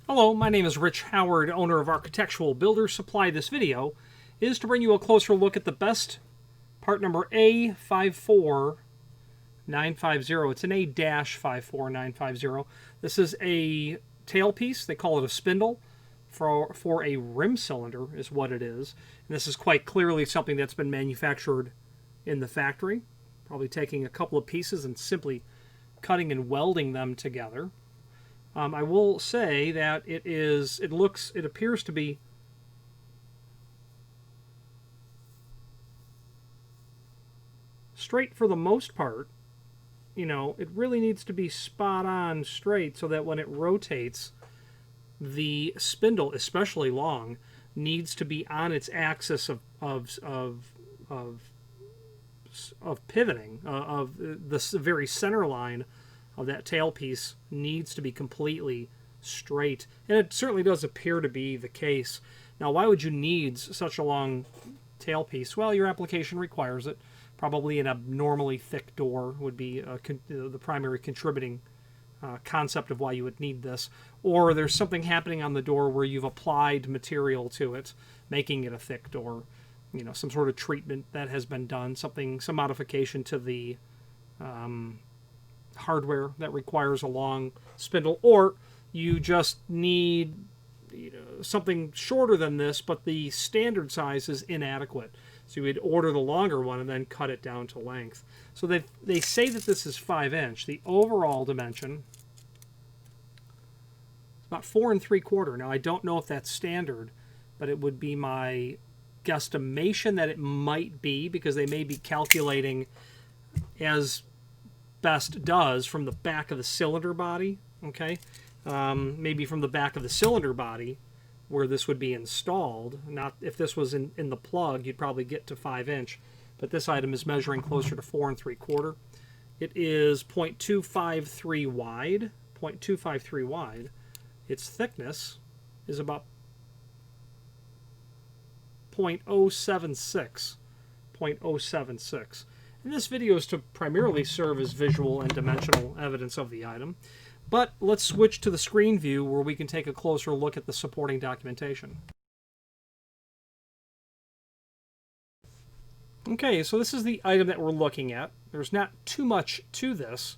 Hello, my name is Rich Howard, owner of Architectural Builder Supply. This video is to bring you a closer look at the best part number A54950. It's an A-54950. This is a tailpiece. They call it a spindle for a rim cylinder is what it is. And this is quite clearly something that's been manufactured in the factory, probably taking a couple of pieces and simply cutting and welding them together. I will say that it appears to be straight for the most part. You know, it really needs to be spot on straight so that when it rotates, the spindle, especially long, needs to be on its axis of pivoting, of the very center line of that tailpiece needs to be completely straight. And it certainly does appear to be the case. Now, why would you need such a long tailpiece? Well, your application requires it. Probably an abnormally thick door would be the primary contributing concept of why you would need this. Or there's something happening on the door where you've applied material to it, making it a thick door. You know, some sort of treatment that has been done, some modification to the hardware that requires a long spindle, or you just need something shorter than this, but the standard size is inadequate. So you would order the longer one and then cut it down to length. So they say that this is 5-inch. The overall dimension is about 4 3/4. Now I don't know if that's standard, but it would be my guesstimation that it might be, because they may be calculating as best does from the back of the cylinder body. Okay, maybe from the back of the cylinder body where this would be installed. Not if this was in the plug, you'd probably get to 5-inch, but this item is measuring closer to 4 3/4. It is 0.253 wide. 0.253 wide. Its thickness is about 0.076. 0.076. And this video is to primarily serve as visual and dimensional evidence of the item. But let's switch to the screen view where we can take a closer look at the supporting documentation. Okay, so this is the item that we're looking at. There's not too much to this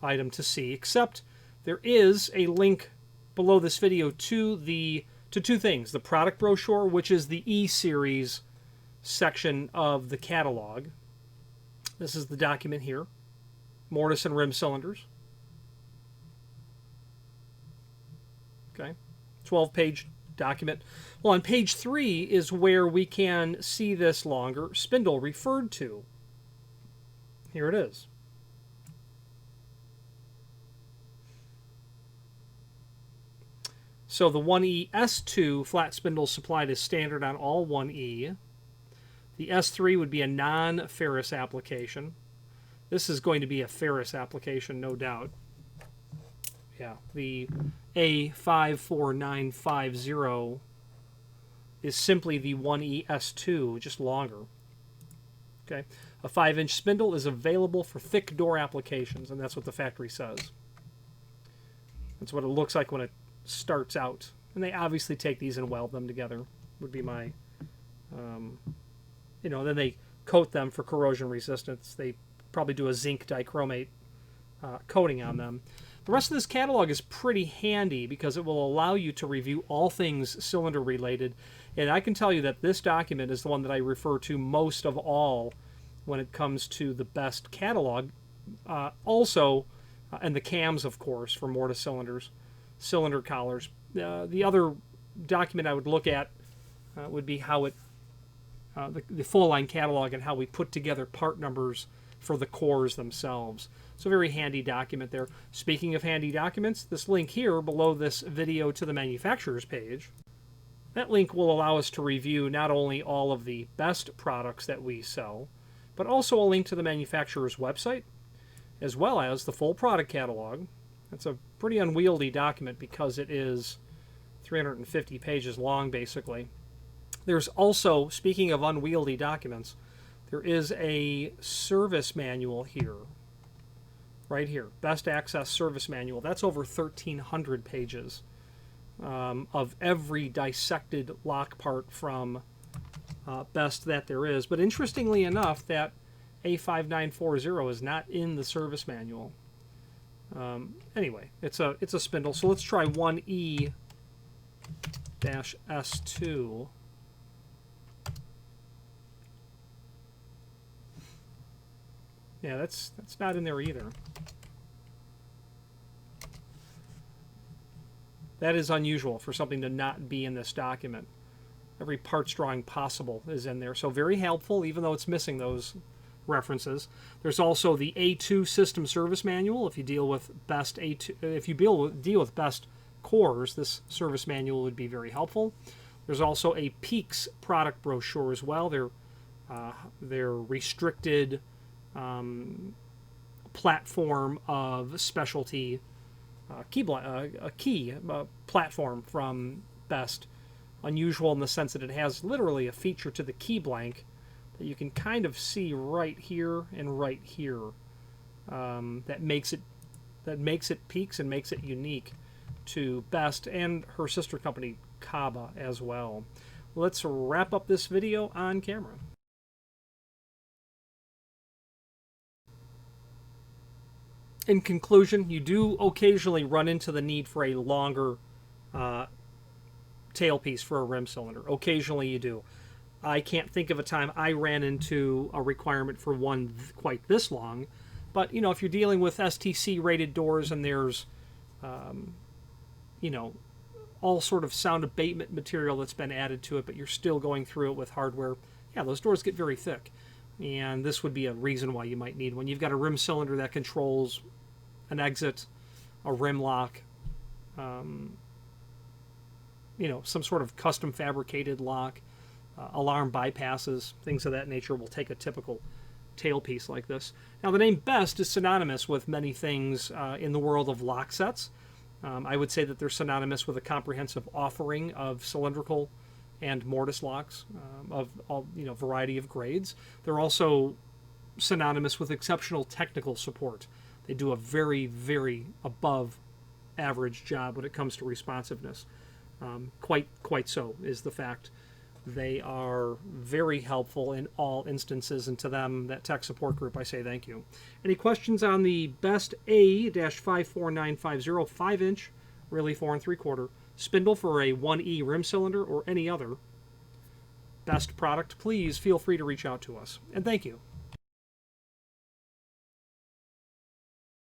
item to see, except there is a link below this video to two things. The product brochure, which is the E-Series section of the catalog. This is the document here. Mortise and rim cylinders. Okay. 12-page document. Well, on page 3 is where we can see this longer spindle referred to. Here it is. So the 1E S2 flat spindle supplied is standard on all 1E. The S3 would be a non-ferrous application. This is going to be a ferrous application, no doubt. Yeah, the A54950 is simply the 1E S2, just longer. Okay, a 5-inch spindle is available for thick door applications, and that's what the factory says. That's what it looks like when it starts out. And they obviously take these and weld them together, would be my... then they coat them for corrosion resistance. They probably do a zinc dichromate coating on them. The rest of this catalog is pretty handy because it will allow you to review all things cylinder related. And I can tell you that this document is the one that I refer to most of all when it comes to the best catalog. And the cams, of course, for mortise cylinders, cylinder collars. The other document I would look at would be how it the full-line catalog and how we put together part numbers for the cores themselves. So a very handy document there. Speaking of handy documents, this link here below this video to the manufacturer's page, that link will allow us to review not only all of the best products that we sell, but also a link to the manufacturer's website, as well as the full product catalog. That's a pretty unwieldy document because it is 350 pages long, basically. There's also, speaking of unwieldy documents, there is a service manual here. Right here. Best Access Service Manual. That's over 1,300 pages. of every dissected lock part from Best that there is. But interestingly enough, that A5940 is not in the service manual. Anyway, it's a spindle. So let's try 1E-S2. Yeah, that's not in there either. That is unusual for something to not be in this document. Every parts drawing possible is in there. So very helpful, even though it's missing those references. There's also the A2 System Service Manual. If you deal with Best A2, if you deal with Best cores, this service manual would be very helpful. There's also a Peaks product brochure as well. They're restricted platform of specialty key platform from Best. Unusual in the sense that it has literally a feature to the key blank that you can kind of see right here and right here. That makes it Peaks and makes it unique to Best and her sister company Kaba as well. Let's wrap up this video on camera. In conclusion, you do occasionally run into the need for a longer tailpiece for a rim cylinder. Occasionally you do. I can't think of a time I ran into a requirement for one quite this long, but you know, if you're dealing with STC rated doors and there's you know, all sort of sound abatement material that's been added to it, but you're still going through it with hardware, yeah, those doors get very thick. And this would be a reason why you might need one. You've got a rim cylinder that controls an exit, a rim lock, you know, some sort of custom fabricated lock, alarm bypasses, things of that nature will take a typical tailpiece like this. Now, the name Best is synonymous with many things in the world of lock sets. I would say that they're synonymous with a comprehensive offering of cylindrical and mortise locks of all, you know, variety of grades. They're also synonymous with exceptional technical support. They do a very, very above average job when it comes to responsiveness. Quite so is the fact. They are very helpful in all instances, and to them, that tech support group, I say thank you. Any questions on the Best A-54950 5-inch, really 4 3/4 spindle for a 1E rim cylinder or any other Best product, please feel free to reach out to us. And thank you.